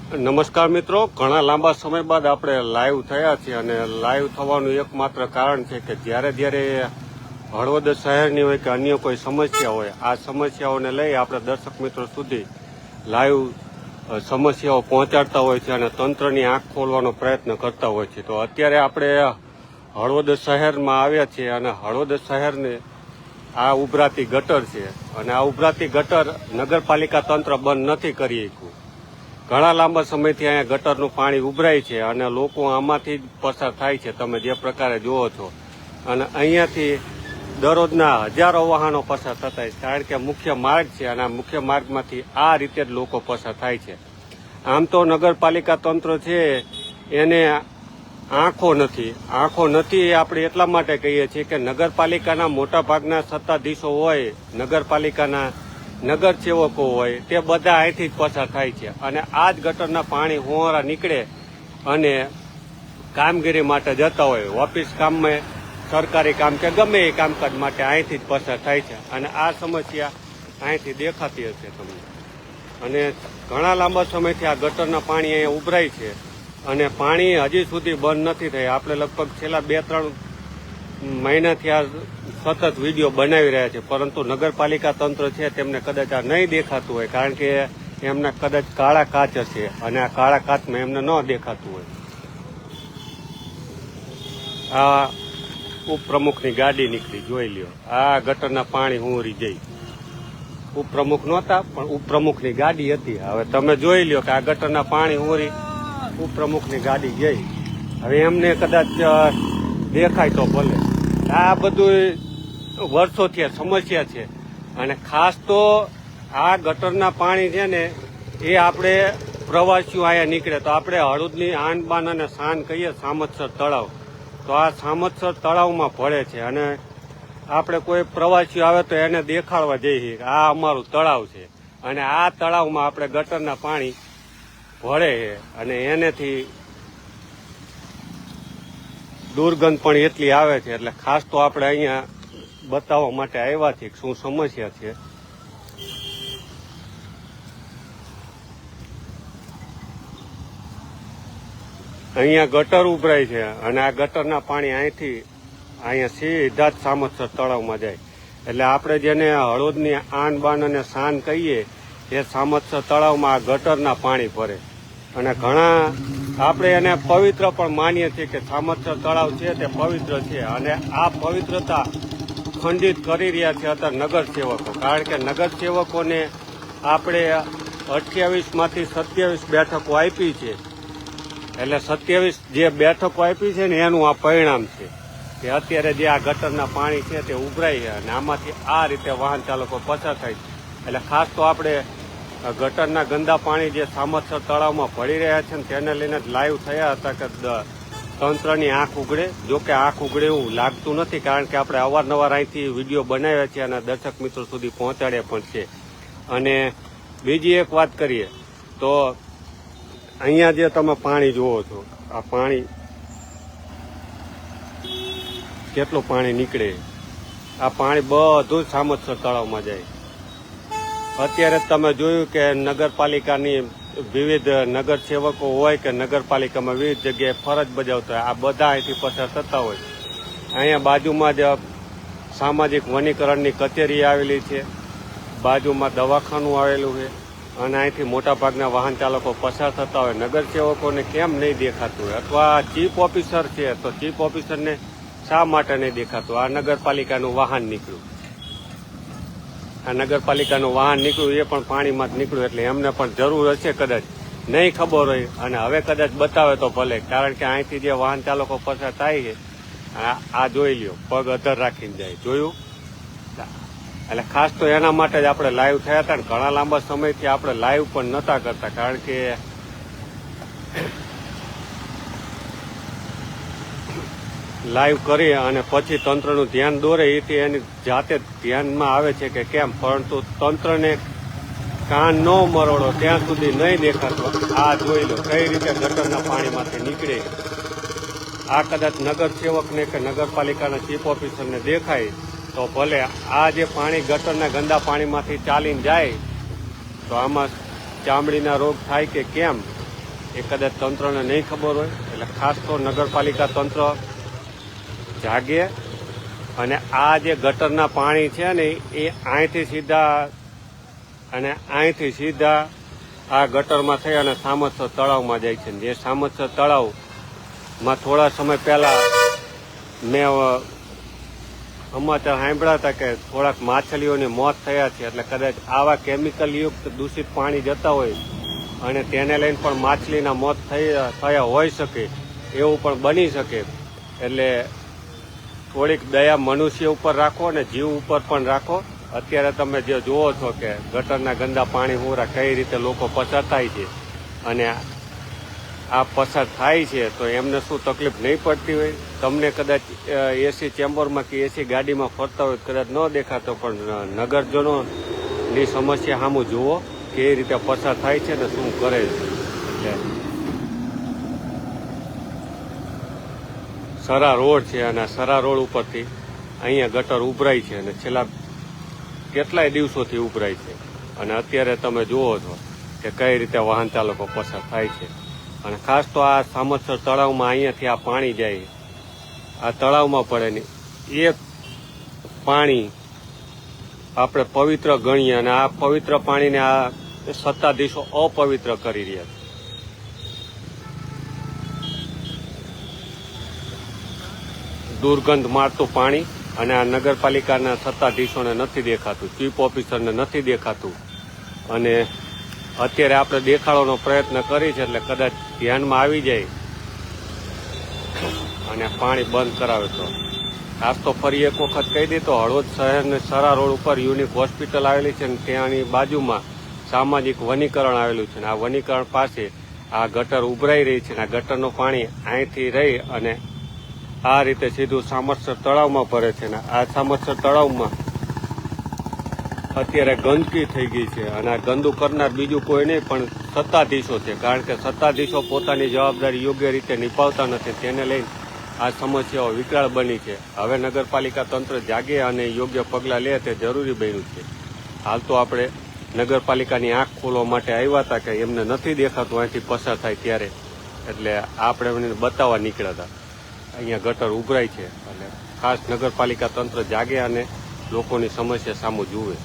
નમસ્કાર મિત્રો, ઘણા લાંબા સમય બાદ આપણે લાઈવ થયા છીએ અને લાઈવ થવાનું એકમાત્ર કારણ છે કે જ્યારે હળવદ શહેરની હોય કે અન્ય કોઈ સમસ્યા હોય, આ સમસ્યાઓને લઈ આપણે દર્શક મિત્રો સુધી લાઈવ સમસ્યાઓ પહોંચાડતા હોય છે અને તંત્રની આંખ ખોલવાનો પ્રયત્ન કરતા હોય છે. તો અત્યારે આપણે હળવદ શહેરમાં આવ્યા છીએ અને હળવદ શહેરને આ ઉભરાતી ગટર છે અને આ ઉભરાતી ગટર નગરપાલિકા તંત્ર બંધ નથી કરી શક્યું. ઘણા લાંબા સમયથી અહીંયા ગટરનું પાણી ઉભરાય છે અને લોકો આમાંથી જ પસાર થાય છે, તમે જે પ્રકારે જુઓ છો. અને અહીંયાથી દરરોજના હજારો વાહનો પસાર થતા હોય, કારણ કે મુખ્ય માર્ગ છે અને આ મુખ્ય માર્ગમાંથી આ રીતે જ લોકો પસાર થાય છે. આમ તો નગરપાલિકા તંત્ર છે એને આંખો નથી આપણે એટલા માટે કહીએ છીએ કે નગરપાલિકાના મોટાભાગના સત્તાધીશો હોય, નગરપાલિકાના નગરસેવકો હોય, તે બધા અહીંથી જ પસાર થાય છે અને આ જ ગટરના પાણી હોવારા નીકળે અને કામગીરી માટે જતા હોય, ઓફિસ કામમાં, સરકારી કામ કે ગમે એ કામકાજ માટે અહીંથી જ પસાર થાય છે અને આ સમસ્યા અહીંથી દેખાતી હશે તમને. અને ઘણા લાંબા સમયથી આ ગટરના પાણી અહીંયા ઉભરાય છે અને પાણી હજી સુધી બંધ નથી થઈ. આપણે લગભગ છેલ્લા 2-3 મહિનાથી આ સતત વિડીયો બનાવી રહ્યા છે, પરંતુ નગરપાલિકા તંત્ર છે તેમને કદાચ આ નહીં દેખાતું હોય, કારણ કે એમને કદાચ કાળા કાચ હશે અને આ કાળા કાચમાં એમને ન દેખાતું હોય. આ ઉપપ્રમુખની ગાડી નીકળી, જોઈ લ્યો. આ ગટરના પાણી હુંરી જઈ. ઉપપ્રમુખ નહોતા પણ ઉપપ્રમુખની ગાડી હતી. હવે તમે જોઈ લ્યો કે આ ગટરના પાણી હુંરી ઉપપ્રમુખની ગાડી ગઈ. હવે એમને કદાચ દેખાય તો ભલે. આ બધું વર્ષોથી સમસ્યા છે અને ખાસ તો આ ગટરના પાણી છે ને એ આપણે પ્રવાસીઓ અહીંયા નીકળે તો આપણે હળવદની આન બાન અને શાન કહીએ સામતસર તળાવ, તો આ સામતસર તળાવમાં ભળે છે અને આપણે કોઈ પ્રવાસીઓ આવે તો એને દેખાડવા જઈએ આ અમારું તળાવ છે અને આ તળાવમાં આપણે ગટરના પાણી ભળે છે અને એનેથી દુર્ગંધ પણ એટલી આવે છે. એટલે ખાસ તો આપણે અહીંયા બતાવવા માટે આવ્યા છીએ શું સમસ્યા છે. અહીંયા ગટર ઉભરાય છે અને આ ગટરના પાણી અહીંયા સીધા જ સામતસર તળાવમાં જાય. એટલે આપણે જેને હળવદની આન બાન અને શાન કહીએ એ સામતસર તળાવમાં આ ગટરના પાણી ભરે અને ઘણા આપણે એને પવિત્ર પણ માનીએ છીએ કે સામતસર તળાવ છે તે પવિત્ર છે અને આ પવિત્રતા ખંડિત કરી રહ્યા છે અત્યારે નગરસેવકો. કારણ કે નગરસેવકોને આપણે 28માંથી 27 બેઠકો આપી છે, એટલે 27 જે બેઠકો આપી છે ને એનું આ પરિણામ છે કે અત્યારે જે આ ગટરના પાણી છે તે ઉભરાય છે અને આમાંથી આ રીતે વાહન ચાલકો પસાર થાય છે. એટલે ખાસ તો આપણે ગટરના ગંદા પાણી જે સામતસર તળાવમાં ભળી રહ્યા છે ને તેને લઈને જ લાઈવ થયા હતા કે તંત્રની આંખ ઉઘડે. જોકે આંખ ઉઘડે એવું લાગતું નથી, કારણ કે આપણે અવારનવાર અહીંથી વિડીયો બનાવ્યા છે અને દર્શક મિત્રો સુધી પહોંચાડ્યા પણ છે. અને બીજી એક વાત કરીએ તો અહીંયા જે તમે પાણી જુઓ છો, આ પાણી કેટલું પાણી નીકળે, આ પાણી બધું જ સામતસર તળાવમાં જાય. અત્યારે તમે જોયું કે નગરપાલિકાની વિવિધ નગરસેવકો હોય કે નગરપાલિકામાં વિવિધ જગ્યાએ ફરજ બજાવતા હોય, આ બધા અહીંથી પસાર થતા હોય. અહીંયા બાજુમાં જ સામાજિક વનીકરણની કચેરી આવેલી છે, બાજુમાં દવાખાનું આવેલું છે અને અહીંથી મોટાભાગના વાહન ચાલકો પસાર થતા હોય. નગરસેવકોને કેમ નહીં દેખાતું હોય, અથવા ચીફ ઓફિસર છે તો ચીફ ઓફિસરને શા માટે નહીં દેખાતું? આ નગરપાલિકાનું વાહન નીકળ્યું, આ નગરપાલિકાનું વાહન નીકળ્યું એ પણ પાણીમાં જ નીકળ્યું, એટલે એમને પણ જરૂર હશે, કદાચ નહીં ખબર હોય અને હવે કદાચ બતાવે તો ભલે. કારણ કે અહીંથી જે વાહન ચાલકો પસાર થાય છે આ જોઈ લ્યો, પગ અધર રાખીને જાય, જોયું? એટલે ખાસ તો એના માટે જ આપણે લાઈવ થયા હતા ને ઘણા લાંબા સમયથી આપણે લાઈવ પણ નહોતા કરતા, કારણ કે લાઈવ કરી અને પછી તંત્રનું ધ્યાન દોરે એથી એની જાતે ધ્યાનમાં આવે છે કે કેમ, પરંતુ તંત્રને કાન ન મરોડો ત્યાં સુધી નહીં દેખાતો. આ જોઈ લો કઈ રીતે ગટરના પાણીમાંથી નીકળે. આ કદાચ નગરસેવકને કે નગરપાલિકાના ચીફ ઓફિસરને દેખાય તો ભલે. આ જે પાણી ગટરના ગંદા પાણીમાંથી ચાલીને જાય તો આમાં ચામડીના રોગ થાય કે કેમ એ કદાચ તંત્રને નહીં ખબર હોય. એટલે ખાસ તો નગરપાલિકા તંત્ર જાગે અને આ જે ગટરના પાણી છે ને એ અહીંથી સીધા આ ગટરમાં થઈ અને સામતસર તળાવમાં જાય છે. જે સામતસર તળાવમાં થોડા સમય પહેલા મેં સમાચાર સાંભળ્યા હતા કે થોડાક માછલીઓની મોત થયા છે. એટલે કદાચ આવા કેમિકલયુક્ત દૂષિત પાણી જતા હોય અને તેને લઈને પણ માછલીના મોત થયા હોઈ શકે, એવું પણ બની શકે. એટલે થોડીક દયા મનુષ્ય ઉપર રાખો અને જીવ ઉપર પણ રાખો. અત્યારે તમે જે જુઓ છો કે ગટરના ગંદા પાણી હોરા કઈ રીતે લોકો પસાર થાય છે અને આ પસાર થાય છે તો એમને શું તકલીફ નહીં પડતી હોય? તમને કદાચ એસી ચેમ્બરમાં કે એસી ગાડીમાં ફરતા હોય કદાચ ન દેખાતો, પણ નગરજનોની સમસ્યા સામું જુઓ કે એ રીતે પસાર થાય છે ને શું કરે છે. એટલે સરા રોડ છે અને સરા રોડ ઉપરથી અહીંયા ગટર ઉભરાય છે અને છેલ્લા કેટલાય દિવસોથી ઉભરાય છે. અને અત્યારે તમે જુઓ છો કે કઈ રીતે વાહન ચાલકો પસાર થાય છે. અને ખાસ તો આ સામતસર તળાવમાં અહીંયાથી આ પાણી જાય, આ તળાવમાં પડે ને એ પાણી આપણે પવિત્ર ગણીએ અને આ પવિત્ર પાણીને આ સત્તાધીશો અપવિત્ર કરી રહ્યા છે. દુર્ગંધ મારતું પાણી અને આ નગરપાલિકાના સત્તાધીશોને નથી દેખાતું, ચીફ ઓફિસરને નથી દેખાતું. અને અત્યારે આપણે દેખાડવાનો પ્રયત્ન કરી છે એટલે કદાચ ધ્યાનમાં આવી જાય અને પાણી બંધ કરાવે તો. આજ તો ફરી એક વખત કહી દીધો, હળવદ શહેરને સરા રોડ ઉપર યુનિક હોસ્પિટલ આવેલી છે અને ત્યાંની બાજુમાં સામાજિક વનીકરણ આવેલું છે. આ વનીકરણ પાસે આ ગટર ઉભરાઈ રહી છે અને આ ગટરનું પાણી અહીંથી રહી અને આ રીતે સીધું સામતસર તળાવમાં ભરે છે. ને આ સામતસર તળાવમાં અત્યારે ગંદકી થઈ ગઈ છે અને આ ગંદુ કરનાર બીજું કોઈ નહીં પણ સત્તાધીશો છે. કારણ કે સત્તાધીશો પોતાની જવાબદારી યોગ્ય રીતે નિભાવતા નથી, તેને લઈને આ સમસ્યાઓ વિકરાળ બની છે. હવે નગરપાલિકા તંત્ર જાગે અને યોગ્ય પગલાં લે તે જરૂરી બન્યું છે. હાલ તો આપણે નગરપાલિકાની આંખ ખોલવા માટે આવ્યા હતા કે એમને નથી દેખાતું અહીંથી પસાર થાય ત્યારે, એટલે આપણે એમને બતાવવા નીકળ્યા હતા અહીંયા ગટર ઉભરાય છે. એટલે ખાસ નગરપાલિકા તંત્ર જાગે અને લોકોની સમસ્યા સામું જુએ.